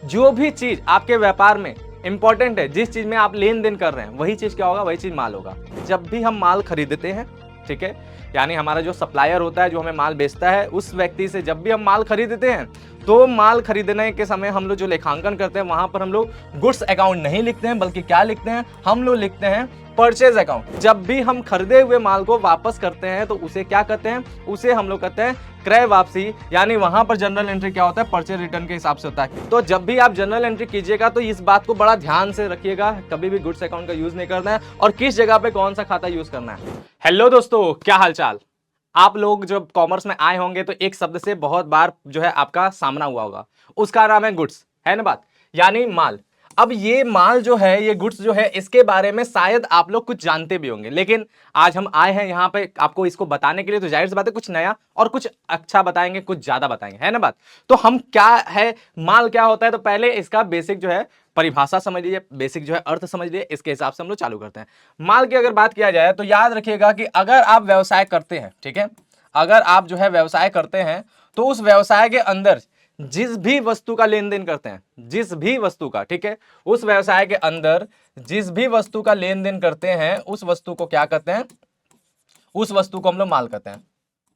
जो भी चीज आपके व्यापार में इंपॉर्टेंट है, जिस चीज में आप लेन देन कर रहे हैं, वही चीज क्या होगा, वही चीज माल होगा। जब भी हम माल खरीदते हैं, ठीक है, यानी हमारा जो सप्लायर होता है, जो हमें माल बेचता है, उस व्यक्ति से जब भी हम माल खरीदते हैं, तो माल खरीदने के समय हम लोग जो लेखांकन करते हैं, वहां पर हम लोग गुड्स अकाउंट नहीं लिखते हैं, बल्कि क्या लिखते हैं, हम लोग लिखते हैं परचेज अकाउंट। जब भी हम खरीदे हुए माल को वापस करते हैं, तो उसे क्या कहते हैं, उसे हम लोग कहते हैं क्रय वापसी। यानी वहां पर जनरल एंट्री क्या होता है, परचेज रिटर्न के हिसाब से होता है। तो जब भी आप जनरल एंट्री कीजिएगा, तो इस बात को बड़ा ध्यान से रखिएगा, कभी भी गुड्स अकाउंट का यूज नहीं करना है, और किस जगह पे कौन सा खाता यूज करना है। हेलो दोस्तों, क्या हालचाल। आप लोग जब कॉमर्स में आए होंगे तो एक शब्द से बहुत बार जो है आपका सामना हुआ होगा, उसका नाम है गुड्स, है ना बात, यानी माल। अब ये माल जो है, ये गुड्स जो है, इसके बारे में शायद आप लोग कुछ जानते भी होंगे, लेकिन आज हम आए हैं यहाँ पे आपको इसको बताने के लिए, तो जाहिर सी बात है कुछ नया और कुछ अच्छा बताएंगे, कुछ ज्यादा बताएंगे, है ना बात। तो हम क्या है, माल क्या होता है, तो पहले इसका बेसिक जो है परिभाषा समझ लीजिए, बेसिक जो है अर्थ समझ लीजिए, इसके हिसाब से हम लोग चालू करते हैं। माल की अगर बात किया जाए तो याद रखिएगा कि अगर आप व्यवसाय करते हैं, ठीक है, अगर आप जो है व्यवसाय करते हैं, तो उस व्यवसाय के अंदर जिस भी वस्तु का लेन देन करते हैं, जिस भी वस्तु का, ठीक है, उस व्यवसाय के अंदर जिस भी वस्तु का लेन देन करते हैं, उस वस्तु को क्या कहते हैं, उस वस्तु को हम लोग माल कहते हैं,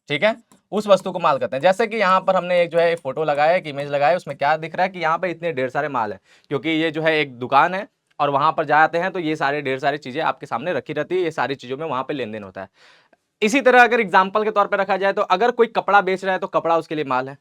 ठीक है, उस वस्तु को माल कहते हैं। जैसे कि यहाँ पर हमने एक जो है एक फोटो लगाया, एक इमेज लगाया, उसमें क्या दिख रहा है कि यहाँ पे इतने ढेर सारे माल है, क्योंकि ये जो है एक दुकान है, और वहां पर जाते हैं तो ये सारे ढेर सारी चीजें आपके सामने रखी रहती है, ये सारी चीजों में वहां पे लेन देन होता है। इसी तरह अगर एग्जाम्पल के तौर पर रखा जाए, तो अगर कोई कपड़ा बेच रहा है तो कपड़ा उसके लिए माल है,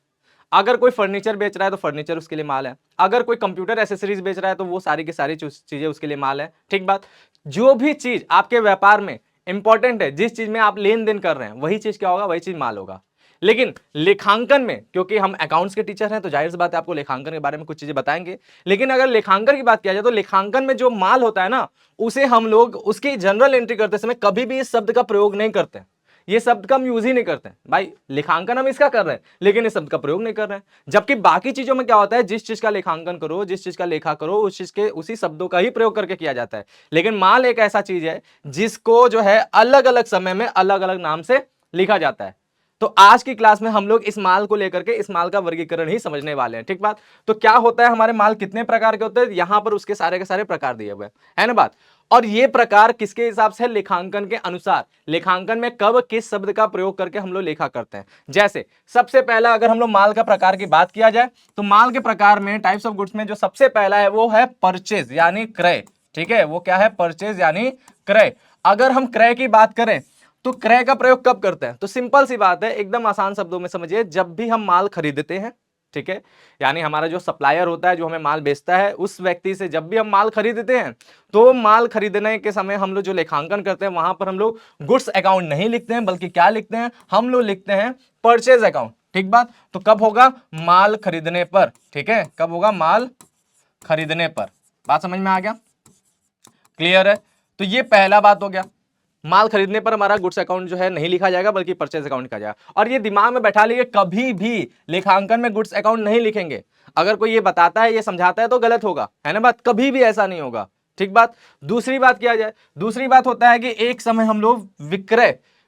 अगर कोई फर्नीचर बेच रहा है तो फर्नीचर उसके लिए माल है, अगर कोई कंप्यूटर एसेसरीज बेच रहा है तो वो सारी की सारी चीजें उसके लिए माल है, ठीक बात। जो भी चीज आपके व्यापार में इंपॉर्टेंट है, जिस चीज में आप लेन देन कर रहे हैं, वही चीज क्या होगा, वही चीज माल होगा। लेकिन लेखांकन में, क्योंकि हम अकाउंट्स के टीचर हैं, तो जाहिर सी बात है आपको लेखांकन के बारे में कुछ चीजें बताएंगे। लेकिन अगर लेखांकन की बात किया जाए, तो लेखांकन में जो माल होता है ना, उसे हम लोग उसकी जनरल एंट्री करते समय कभी भी इस शब्द का प्रयोग नहीं करते, ये शब्द का हम यूज ही नहीं करते भाई। लेखांकन हम इसका कर रहे हैं, लेकिन इस शब्द का प्रयोग नहीं कर रहे हैं। जबकि बाकी चीजों में क्या होता है, जिस चीज का लेखांकन करो, जिस चीज का लेखा करो, उस चीज के उसी शब्दों का ही प्रयोग करके किया जाता है। लेकिन माल एक ऐसा चीज है जिसको जो है अलग अलग समय में अलग अलग नाम से लिखा जाता है। तो आज की क्लास में हम लोग इस माल को लेकर के इस माल का वर्गीकरण ही समझने वाले हैं, ठीक बात। तो क्या होता है, हमारे माल कितने प्रकार के होते हैं, यहां पर उसके सारे के सारे प्रकार दिए हुए है ना बात। और ये प्रकार किसके हिसाब से, लेखांकन के अनुसार, लेखांकन में कब किस शब्द का प्रयोग करके हम लोग लेखा करते हैं। जैसे सबसे पहला अगर हम लोग माल का प्रकार की बात किया जाए, तो माल के प्रकार में, टाइप्स ऑफ गुड्स में जो सबसे पहला है वो है परचेज यानी क्रय, ठीक है, वो क्या है, परचेज यानी क्रय। अगर हम क्रय की बात करें, तो क्रय का प्रयोग कब करते हैं, तो सिंपल सी बात है, एकदम आसान शब्दों में समझिए, जब भी हम माल खरीदते हैं, ठीक है, यानी हमारा जो सप्लायर होता है, जो हमें माल बेचता है, उस व्यक्ति से जब भी हम माल खरीदते हैं, तो माल खरीदने के समय हम लोग जो लेखांकन करते हैं, वहां पर हम लोग गुड्स अकाउंट नहीं लिखते हैं, बल्कि क्या लिखते हैं, हम लोग लिखते हैं परचेज अकाउंट, ठीक बात। तो कब होगा, माल खरीदने पर, ठीक है, कब होगा, माल खरीदने पर। बात समझ में आ गया, क्लियर है। तो ये पहला बात हो गया, माल खरीदने पर हमारा गुड्स अकाउंट जो है नहीं लिखा जाएगा, बल्कि परचेज अकाउंट लिखा जाएगा। और ये दिमाग में बैठा लीजिए, कभी भी लेखांकन में गुड्स अकाउंट नहीं लिखेंगे। अगर कोई ये बताता है, ये समझाता है, तो गलत होगा, है ना बात, कभी भी ऐसा नहीं होगा, ठीक बात। दूसरी बात किया जाए, दूसरी बात होता है कि एक समय हम लोग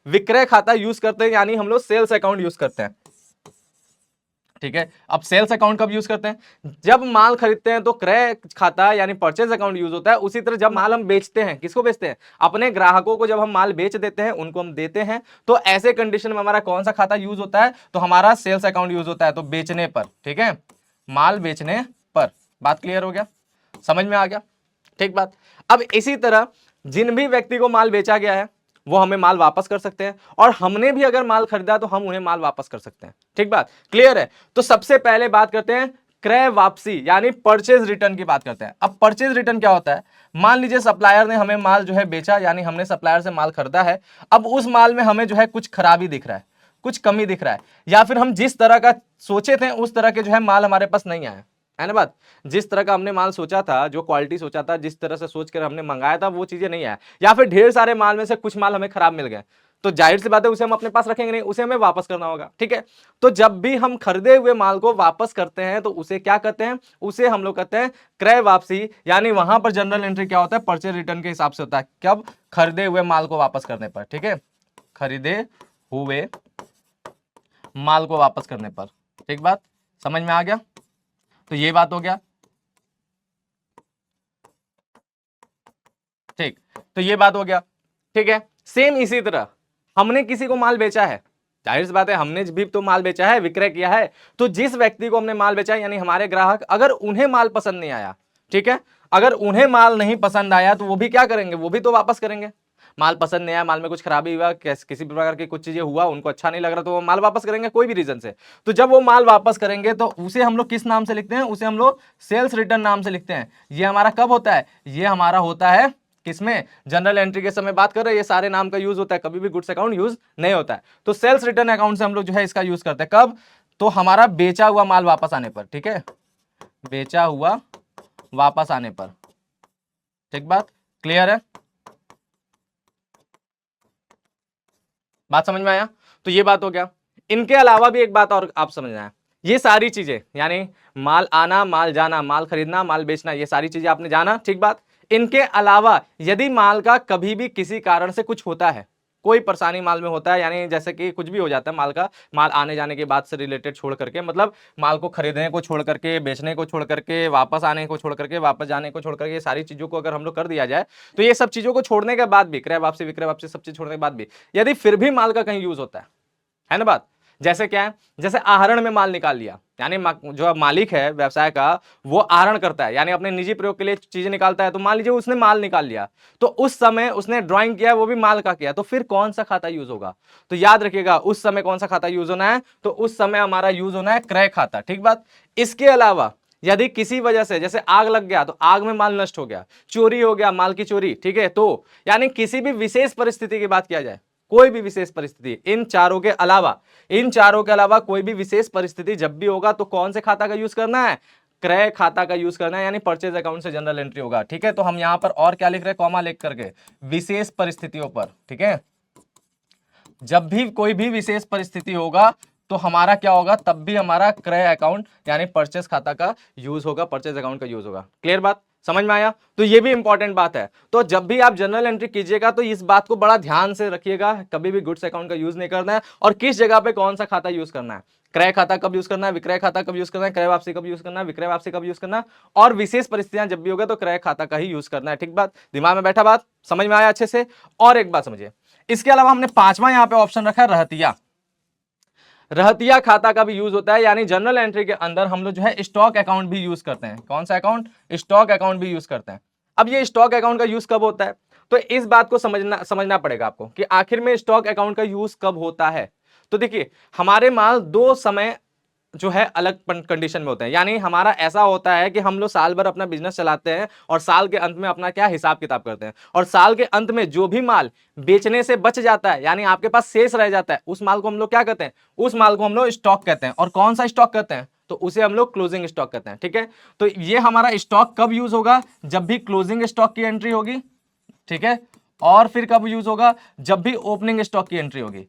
विक्रय खाता यूज करते हैं, यानी हम लोग सेल्स अकाउंट यूज करते हैं, ठीक है। अब सेल्स अकाउंट कब यूज करते हैं, जब माल खरीदते हैं तो क्रय खाता यानी परचेज अकाउंट यूज होता है। उसी तरह जब माल हम बेचते हैं, किसको बेचते हैं, अपने ग्राहकों को, जब हम माल बेच देते हैं, उनको हम देते हैं, तो ऐसे कंडीशन में हमारा कौन सा खाता यूज होता है, तो हमारा सेल्स अकाउंट यूज होता है, तो बेचने पर, ठीक है, माल बेचने पर। बात क्लियर हो गया, समझ में आ गया, ठीक बात। अब इसी तरह जिन भी व्यक्ति को माल बेचा गया है, वो हमें माल वापस कर सकते हैं, और हमने भी अगर माल खरीदा तो हम उन्हें माल वापस कर सकते हैं, ठीक बात, क्लियर है। तो सबसे पहले बात करते हैं क्रय वापसी यानी परचेज रिटर्न की बात करते हैं। अब परचेज रिटर्न क्या होता है, मान लीजिए सप्लायर ने हमें माल जो है बेचा, यानी हमने सप्लायर से माल खरीदा है। अब उस माल में हमें जो है कुछ खराबी दिख रहा है, कुछ कमी दिख रहा है, या फिर हम जिस तरह का सोचे थे उस तरह के जो है माल हमारे पास नहीं आया, है ना बात। जिस तरह का हमने माल सोचा था, जो क्वालिटी सोचा था, जिस तरह से सोच कर हमने मंगाया था, वो चीजें नहीं आया, या फिर ढेर सारे माल में से कुछ माल हमें खराब मिल गए, तो जाहिर सी बात है उसे हम अपने पास रखेंगे नहीं, उसे हमें वापस करना होगा, ठीक है। तो जब भी हम खरीदे हुए माल को वापस करते हैं, तो उसे क्या कहते हैं, उसे हम लोग कहते हैं क्रय वापसी। यानी वहां पर जनरल एंट्री क्या होता है, परचेज रिटर्न के हिसाब से होता है, कब, खरीदे हुए माल को वापस करने पर, ठीक है, खरीदे हुए माल को वापस करने पर, ठीक बात, समझ में आ गया। तो ये बात हो गया। ठीक, तो ये बात हो गया। ठीक है, सेम इसी तरह हमने किसी को माल बेचा है, जाहिर सी बात है हमने भी तो माल बेचा है, विक्रय किया है, तो जिस व्यक्ति को हमने माल बेचा है यानी हमारे ग्राहक, अगर उन्हें माल पसंद नहीं आया, ठीक है, अगर उन्हें माल नहीं पसंद आया तो वो भी क्या करेंगे, वो भी तो वापस करेंगे। माल पसंद नहीं आया, माल में कुछ खराबी हुआ, किसी प्रकार की कुछ चीजें हुआ, उनको अच्छा नहीं लग रहा, तो वो माल वापस करेंगे कोई भी रीजन से। तो जब वो माल वापस करेंगे तो उसे हम लोग किस नाम से लिखते हैं, उसे हम लोग सेल्स रिटर्न नाम से लिखते हैं। ये हमारा कब होता है, ये हमारा होता है किसमें, जनरल एंट्री के समय बात कर रहे हैं, ये सारे नाम का यूज होता है, कभी भी गुड्स अकाउंट यूज नहीं होता है। तो सेल्स रिटर्न अकाउंट से हम लोग जो है इसका यूज करते हैं कब, तो हमारा बेचा हुआ माल वापस आने पर। ठीक है, बेचा हुआ वापस आने पर। ठीक, बात क्लियर है, बात समझ में आया। तो ये बात हो गया। इनके अलावा भी एक बात और आप समझना है, ये सारी चीजें यानी माल आना, माल जाना, माल खरीदना, माल बेचना, ये सारी चीजें आपने जाना, ठीक बात। इनके अलावा यदि माल का कभी भी किसी कारण से कुछ होता है, कोई परेशानी माल में होता है, यानी जैसे कि कुछ भी हो जाता है माल का, माल आने जाने के बाद से रिलेटेड छोड़ करके, मतलब माल को खरीदने को छोड़ करके, बेचने को छोड़ करके, वापस आने को छोड़ करके, वापस जाने को छोड़ करके, ये सारी चीजों को अगर हम लोग कर दिया जाए, तो ये सब चीजों को छोड़ने के बाद भी, क्रय वापसी, विक्रय वापसी, सब चीज छोड़ने के बाद भी यदि फिर भी माल का कहीं यूज होता है ना बात, जैसे क्या है, जैसे आहरण में माल निकाल लिया, यानी जो मालिक है व्यवसाय का, वो आहरण करता है, यानी अपने निजी प्रयोग के लिए चीजें निकालता है, तो मान लीजिए उसने माल निकाल लिया, तो उस समय उसने ड्राइंग किया, वो भी माल का किया, तो फिर कौन सा खाता यूज होगा, तो याद रखिएगा उस समय कौन सा खाता यूज होना है, तो उस समय हमारा यूज होना है क्रय खाता। ठीक बात। इसके अलावा यदि किसी वजह से जैसे आग लग गया, तो आग में माल नष्ट हो गया, चोरी हो गया, माल की चोरी, ठीक है, तो यानी किसी भी विशेष परिस्थिति की बात किया जाए, कोई भी विशेष परिस्थिति, इन चारों के अलावा कोई भी विशेष परिस्थिति जब भी होगा, तो कौन से खाता का यूज करना है, क्रय खाता का यूज करना है, यानी परचेज अकाउंट से जनरल एंट्री होगा। ठीक है, तो हम यहां पर और क्या लिख रहे हैं, कॉमा लिख करके, विशेष परिस्थितियों पर। ठीक है, जब भी कोई भी विशेष परिस्थिति होगा तो हमारा क्या होगा, तब भी हमारा क्रय अकाउंट यानी परचेज खाता का यूज होगा, परचेज अकाउंट का यूज होगा। क्लियर बात, समझ में आया। तो ये भी इंपॉर्टेंट बात है। तो जब भी आप जनरल एंट्री कीजिएगा तो इस बात को बड़ा ध्यान से रखिएगा, कभी भी गुड्स अकाउंट का यूज नहीं करना है, और किस जगह पे कौन सा खाता यूज करना है, क्रय खाता कब यूज करना है, विक्रय खाता कब यूज करना है, क्रय वापसी कब यूज करना है, विक्रय वापसी कब यूज करना है, और विशेष परिस्थितियां जब भी होगा तो क्रय खाता का ही यूज करना है। ठीक बात, दिमाग में बैठा, बात समझ में आया अच्छे से। और एक बात समझिए, इसके अलावा हमने पांचवा यहां पे ऑप्शन रखा है रहतिया। रहतिया खाता का भी यूज होता है, यानी जनरल एंट्री के अंदर हम लोग जो है स्टॉक अकाउंट भी यूज करते हैं। कौन सा अकाउंट, स्टॉक अकाउंट भी यूज करते हैं। अब ये स्टॉक अकाउंट का यूज कब होता है, तो इस बात को समझना पड़ेगा आपको कि आखिर में स्टॉक अकाउंट का यूज कब होता है। तो देखिए, हमारे माल दो समय जो है अलग कंडीशन में होते हैं, यानी हमारा ऐसा होता है कि हम लोग साल भर अपना बिजनेस चलाते हैं और साल के अंत में अपना क्या हिसाब किताब करते हैं, और साल के अंत में जो भी माल बेचने से बच जाता है, यानी आपके पास शेष रह जाता है, उस माल को हम लोग क्या कहते हैं, उस माल को हम लोग स्टॉक कहते हैं। और कौन सा स्टॉक कहते हैं, तो उसे हम लोग क्लोजिंग स्टॉक कहते हैं। ठीक है, तो ये हमारा स्टॉक कब यूज होगा, जब भी क्लोजिंग स्टॉक की एंट्री होगी। ठीक है, और फिर कब यूज होगा, जब भी ओपनिंग स्टॉक की एंट्री होगी।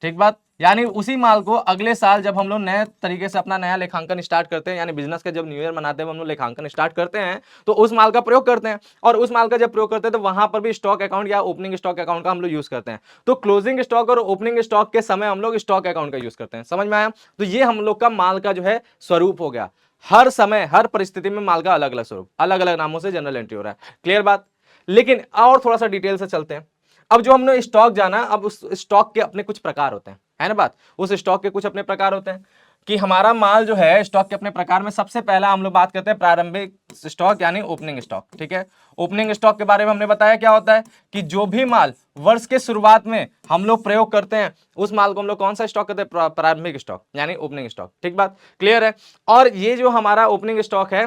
ठीक बात, यानी उसी माल को अगले साल जब हम लोग नए तरीके से अपना नया लेखांकन स्टार्ट करते हैं, यानी बिजनेस का जब न्यू ईयर मनाते हैं हम लोग लेखांकन स्टार्ट करते हैं, तो उस माल का प्रयोग करते हैं, और उस माल का जब प्रयोग करते हैं तो वहां पर भी स्टॉक अकाउंट या ओपनिंग स्टॉक अकाउंट का हम लोग यूज करते हैं। तो क्लोजिंग स्टॉक और ओपनिंग स्टॉक के समय हम लोग स्टॉक अकाउंट का यूज करते हैं। समझ में आया। तो ये हम लोग का माल का जो है स्वरूप हो गया, हर समय हर परिस्थिति में माल का अलग अलग स्वरूप, अलग अलग नामों से जनरल एंट्री हो रहा है। क्लियर बात। लेकिन और थोड़ा सा डिटेल से चलते हैं। अब जो हमने स्टॉक जाना, अब उस स्टॉक के अपने कुछ प्रकार होते हैं, है ना बात, उस स्टॉक के कुछ अपने प्रकार होते हैं कि हमारा माल जो है स्टॉक के अपने प्रकार में, सबसे पहला हम लोग बात करते हैं प्रारंभिक स्टॉक यानी ओपनिंग स्टॉक। ठीक है, ओपनिंग स्टॉक के बारे में हमने बताया क्या होता है कि जो भी माल वर्ष के शुरुआत में हम लोग प्रयोग करते हैं, उस माल को हम लोग कौन सा स्टॉक कहते हैं, प्रारंभिक स्टॉक यानी ओपनिंग स्टॉक। ठीक बात, क्लियर है। और ये जो हमारा ओपनिंग स्टॉक है,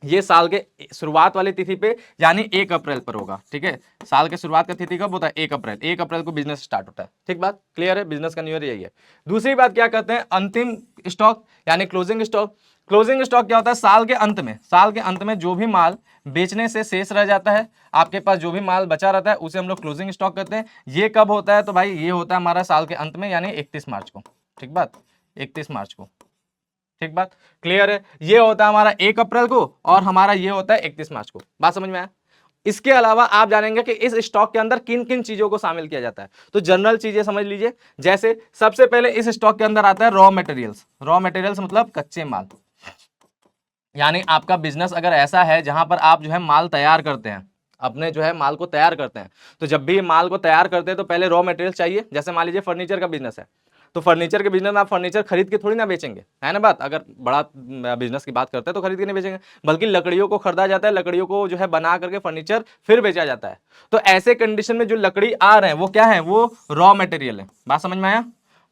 ये साल के शुरुआत वाली तिथि पे यानी 1 अप्रैल पर होगा। ठीक है, साल के शुरुआत का तिथि कब होता है, 1 अप्रैल। 1 अप्रैल को बिजनेस स्टार्ट होता है। ठीक बात, क्लियर है। बिजनेस का न्यू ईयर यही है। दूसरी बात क्या कहते हैं, अंतिम स्टॉक यानी क्लोजिंग स्टॉक। क्लोजिंग स्टॉक क्या होता है, साल के अंत में, साल के अंत में जो भी माल बेचने से शेष रह जाता है, आपके पास जो भी माल बचा रहता है, उसे हम लोग क्लोजिंग स्टॉक कहते हैं। ये कब होता है, तो भाई ये होता है हमारा साल के अंत में यानी 31 मार्च को। ठीक बात, 31 मार्च को। ठीक बात, क्लियर है। ये होता है हमारा 1 अप्रैल को, और हमारा ये होता है 31 मार्च को। बात समझ में आया। इसके अलावा आप जानेंगे कि इस स्टॉक के अंदर किन किन चीजों को शामिल किया जाता है। तो जनरल चीजें समझ लीजिए, जैसे सबसे पहले इस स्टॉक के अंदर आता है रॉ मटेरियल्स। रॉ मटेरियल्स मतलब कच्चे माल, यानी आपका बिजनेस अगर ऐसा है जहां पर आप जो है माल तैयार करते हैं, अपने जो है माल को तैयार करते हैं। तो जब भी माल को तैयार करते हैं तो पहले रॉ मटेरियल चाहिए। जैसे मान लीजिए फर्नीचर का बिजनेस है, तो फर्नीचर के बिजनेस में आप फर्नीचर खरीद के थोड़ी ना बेचेंगे, है ना बात। अगर बड़ा बिजनेस की बात करते हैं तो खरीद के नहीं बेचेंगे, बल्कि लकड़ियों को खरीदा जाता है, लकड़ियों को जो है बना करके फर्नीचर फिर बेचा जाता है। तो ऐसे कंडीशन में जो लकड़ी आ रहे हैं वो क्या है, वो रॉ मटेरियल है। बात समझ में आया,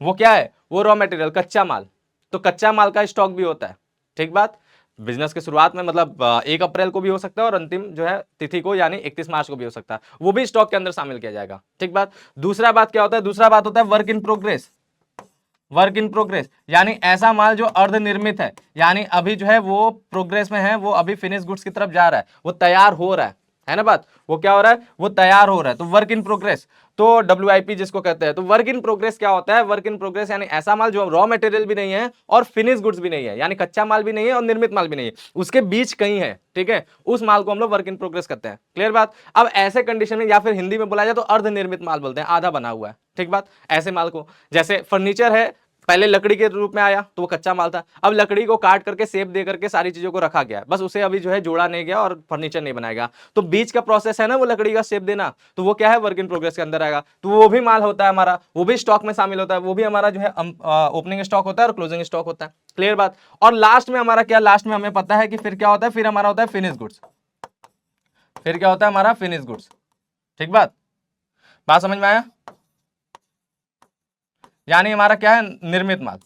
वो क्या है, वो रॉ मटेरियल, कच्चा माल। तो कच्चा माल का स्टॉक भी होता है, ठीक बात। बिजनेस के शुरुआत में मतलब 1 अप्रैल को भी हो सकता है और अंतिम जो है तिथि को यानी 31 मार्च को भी हो सकता है, वो भी स्टॉक के अंदर शामिल किया जाएगा, ठीक बात। दूसरा बात क्या होता है, दूसरा बात होता है work in progress. Work in progress यानी ऐसा माल जो अर्धनिर्मित है, यानी अभी जो है वो प्रोग्रेस में है, वो अभी फिनिश गुड्स की तरफ जा रहा है, वो तैयार हो रहा है ना बात। वो क्या हो रहा है, वो तैयार हो रहा है, तो वर्क इन प्रोग्रेस। तो WIP जिसको कहते हैं। तो वर्क इन प्रोग्रेस क्या होता है, वर्क इन प्रोग्रेस यानी ऐसा माल जो रॉ मटेरियल भी नहीं है और फिनिश गुड्स भी नहीं है, यानी कच्चा माल भी नहीं है और निर्मित माल भी नहीं है, उसके बीच कहीं है, ठीक है, उस माल को हम लोग वर्क इन प्रोग्रेस करते हैं। क्लियर बात। अब ऐसे कंडीशन में, या फिर हिंदी में बोला जाए तो अर्धनिर्मित माल बोलते हैं, आधा बना हुआ है, ठीक बात। ऐसे माल को, जैसे फर्नीचर है, पहले लकड़ी के रूप में आया तो वो कच्चा माल था, अब लकड़ी को काट करके शेप दे करके सारी चीजों को रखा गया, बस उसे अभी जो है जोड़ा नहीं गया और फर्नीचर नहीं बनाया गया। तो बीच का प्रोसेस है ना वो लकड़ी का शेप देना, तो वो क्या है, वर्क इन प्रोग्रेस के अंदर आएगा। तो वो भी माल होता है हमारा, वो भी स्टॉक में शामिल होता है, वो भी हमारा जो है ओपनिंग स्टॉक होता है और क्लोजिंग स्टॉक होता है। क्लियर बात। और लास्ट में हमारा क्या, लास्ट में हमें पता है कि फिर क्या होता है, फिर हमारा होता है फिनिश गुड्स। फिर क्या होता है हमारा, फिनिश गुड्स, ठीक बात समझ में आया। यानी हमारा क्या है, निर्मित माल,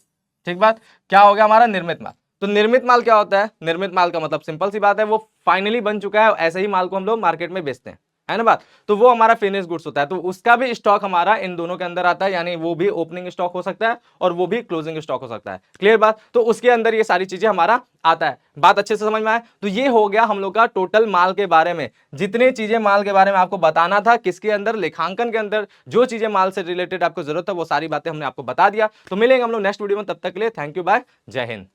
ठीक बात। क्या हो गया हमारा, निर्मित माल। तो निर्मित माल क्या होता है, निर्मित माल का मतलब सिंपल सी बात है, वो फाइनली बन चुका है, ऐसे ही माल को हम लोग मार्केट में बेचते हैं, है ना बात। तो वो हमारा फिनिश गुड्स होता है, तो उसका भी स्टॉक हमारा इन दोनों के अंदर आता है, यानी वो भी ओपनिंग स्टॉक हो सकता है और वो भी क्लोजिंग स्टॉक हो सकता है। क्लियर बात। तो उसके अंदर ये सारी चीजें हमारा आता है। बात अच्छे से समझ में आए। तो ये हो गया हम लोग का टोटल माल के बारे में, जितनी चीजें माल के बारे में आपको बताना था, किसके अंदर, लेखांकन के अंदर जो चीजें माल से रिलेटेड आपको जरूरत है वो सारी बातें हमने आपको बता दिया। तो मिलेंगे हम लोग नेक्स्ट वीडियो में, तब तक के लिए थैंक यू, बाय, जय हिंद।